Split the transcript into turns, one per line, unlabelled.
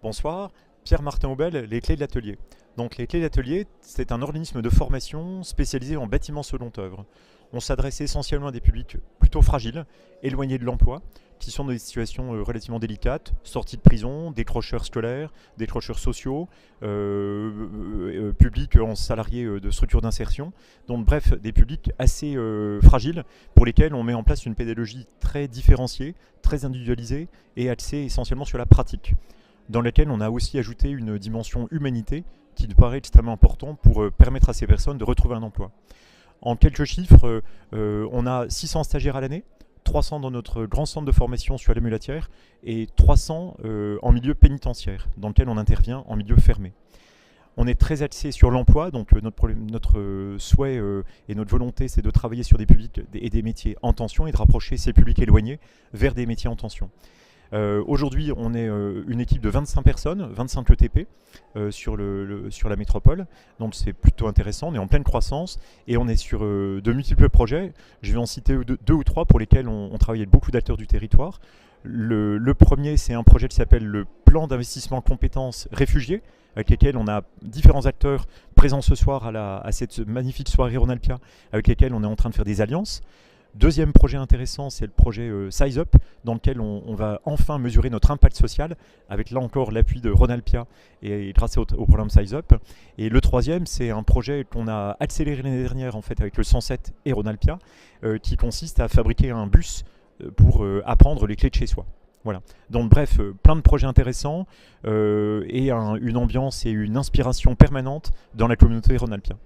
Bonsoir, Pierre-Martin Aubel, les clés de l'atelier. Donc les clés de l'atelier, c'est un organisme de formation spécialisé en bâtiment second œuvre. On s'adresse essentiellement à des publics plutôt fragiles, éloignés de l'emploi, qui sont dans des situations relativement délicates, sortis de prison, décrocheurs scolaires, décrocheurs sociaux, publics en salariés de structures d'insertion. Donc bref, des publics assez fragiles pour lesquels on met en place une pédagogie très différenciée, très individualisée et axée essentiellement sur la pratique, dans laquelle on a aussi ajouté une dimension humanité qui nous paraît extrêmement important pour permettre à ces personnes de retrouver un emploi. En quelques chiffres, on a 600 stagiaires à l'année, 300 dans notre grand centre de formation sur la Mulatière et 300 en milieu pénitentiaire, dans lequel on intervient en milieu fermé. On est très axé sur l'emploi, donc notre souhait et notre volonté, c'est de travailler sur des publics et des métiers en tension et de rapprocher ces publics éloignés vers des métiers en tension. Aujourd'hui, on est une équipe de 25 personnes, 25 ETP sur la métropole. Donc c'est plutôt intéressant, on est en pleine croissance et on est sur de multiples projets. Je vais en citer deux ou trois pour lesquels on travaille avec beaucoup d'acteurs du territoire. Le premier, c'est un projet qui s'appelle le plan d'investissement compétences réfugiés, avec lesquels on a différents acteurs présents ce soir à cette magnifique soirée Ronalpia, avec lesquels on est en train de faire des alliances. Deuxième projet intéressant, c'est le projet Size Up, dans lequel on va enfin mesurer notre impact social, avec là encore l'appui de Ronalpia et grâce au programme Size Up. Et le troisième, c'est un projet qu'on a accéléré l'année dernière en fait avec le 107 et Ronalpia, qui consiste à fabriquer un bus pour apprendre les clés de chez soi. Voilà. Donc bref, plein de projets intéressants et une ambiance et une inspiration permanente dans la communauté Ronalpia.